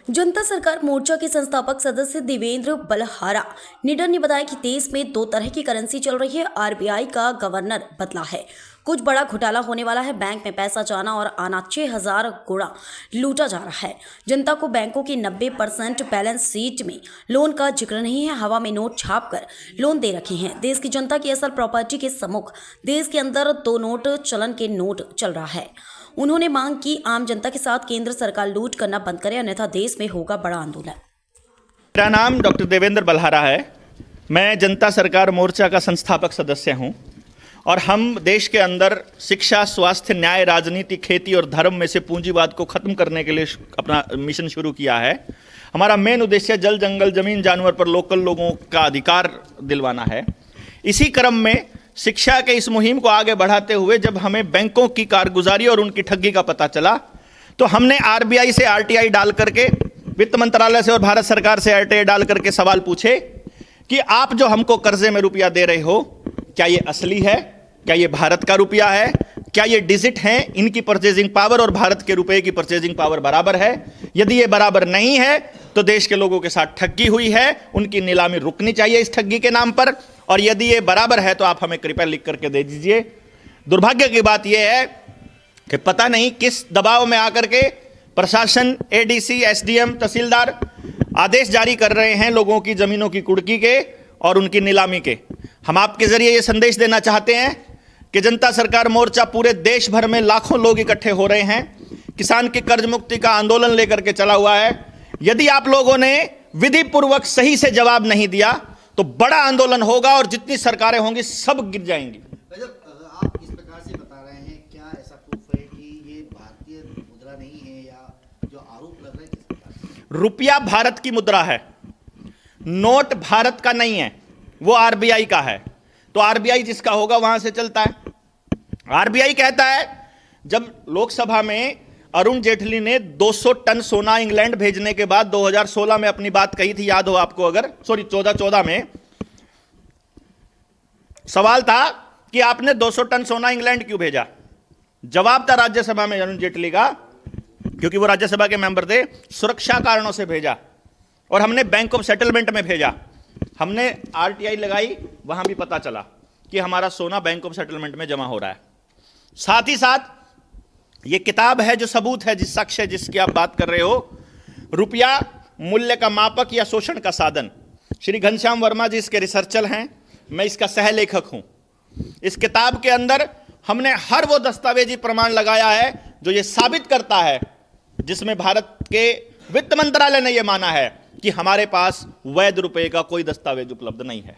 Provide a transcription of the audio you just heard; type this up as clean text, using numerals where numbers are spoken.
जनता सरकार मोर्चा के संस्थापक सदस्य देवेंद्र बलहारा निडर ने बताया कि देश में दो तरह की करेंसी चल रही है। आरबीआई का गवर्नर बदला है, कुछ बड़ा घोटाला होने वाला है। बैंक में पैसा जाना और आना 6000 गुणा लूटा जा रहा है। जनता को बैंकों की 90% बैलेंस शीट में लोन का जिक्र नहीं है। हवा में नोट छाप कर लोन दे रखे हैं। देश की जनता की असल प्रॉपर्टी के सम्मुख देश के अंदर दो नोट चलन के नोट चल रहा है। उन्होंने मांग की आम जनता के साथ केंद्र सरकार लूट करना बंद करे, अन्यथा देश में होगा बड़ा आंदोलन। मेरा नाम डॉक्टर देवेंद्र बलहारा है। मैं जनता सरकार मोर्चा का संस्थापक सदस्य हूं और हम देश के अंदर शिक्षा, स्वास्थ्य, न्याय, राजनीति, खेती और धर्म में से पूंजीवाद को खत्म करने के लिए अपना मिशन शुरू किया है। हमारा मेन उद्देश्य जल, जंगल, जमीन, जानवर पर लोकल लोगों का अधिकार दिलवाना है। इसी क्रम में शिक्षा के इस मुहिम को आगे बढ़ाते हुए जब हमें बैंकों की कारगुजारी और उनकी ठगी का पता चला तो हमने आरबीआई से आरटीआई डाल करके, वित्त मंत्रालय से और भारत सरकार से आरटीआई डाल करके सवाल पूछे कि आप जो हमको कर्जे में रुपया दे रहे हो, क्या ये असली है? क्या ये भारत का रुपया है? क्या ये डिजिट हैं? इनकी परचेजिंग पावर और भारत के रुपए की परचेजिंग पावर बराबर है? यदि ये बराबर नहीं है तो देश के लोगों के साथ ठगी हुई है, उनकी नीलामी रुकनी चाहिए इस ठगी के नाम पर। और यदि ये बराबर है तो आप हमें कृपया लिख करके दे दीजिए। दुर्भाग्य की बात यह है कि पता नहीं किस दबाव में आकर के प्रशासन, एडीसी, एसडीएम, तहसीलदार आदेश जारी कर रहे हैं लोगों की जमीनों की कुर्की के और उनकी नीलामी के। हम आपके जरिए ये संदेश देना चाहते हैं कि जनता सरकार मोर्चा पूरे देश भर में लाखों लोग इकट्ठे हो रहे हैं। किसान की कर्ज मुक्ति का आंदोलन लेकर के चला हुआ है। यदि आप लोगों ने विधि पूर्वक सही से जवाब नहीं दिया तो बड़ा आंदोलन होगा और जितनी सरकारें होंगी सब गिर जाएंगी। आप इस प्रकार से बता रहे हैं, क्या ऐसा प्रूफ है कि ये भारतीय मुद्रा नहीं है या जो आरोप लग रहे हैं किस प्रकार से? रुपया भारत की मुद्रा है, नोट भारत का नहीं है, वो आरबीआई का है। तो आरबीआई जिसका होगा वहां से चलता है। आरबीआई कहता है, जब लोकसभा में अरुण जेटली ने 200 टन सोना इंग्लैंड भेजने के बाद 2016 में अपनी बात कही थी, याद हो आपको? अगर 14 में सवाल था कि आपने 200 टन सोना इंग्लैंड क्यों भेजा? जवाब था राज्यसभा में अरुण जेटली का, क्योंकि वो राज्यसभा के मेंबर थे, सुरक्षा कारणों से भेजा। और हमने बैंक ऑफ सेटलमेंट में भेजा। हमने आरटीआई लगाई, वहां भी पता चला कि हमारा सोना बैंक ऑफ सेटलमेंट में जमा हो रहा है। साथ ही साथ ये किताब है जो सबूत है, जिस साक्ष्य जिसकी आप बात कर रहे हो, रुपया मूल्य का मापक या शोषण का साधन। श्री घनश्याम वर्मा जी इसके रिसर्चर हैं, मैं इसका सह लेखक हूं। इस किताब के अंदर हमने हर वो दस्तावेजी प्रमाण लगाया है जो ये साबित करता है, जिसमें भारत के वित्त मंत्रालय ने यह माना है कि हमारे पास वैध रुपए का कोई दस्तावेज उपलब्ध नहीं है।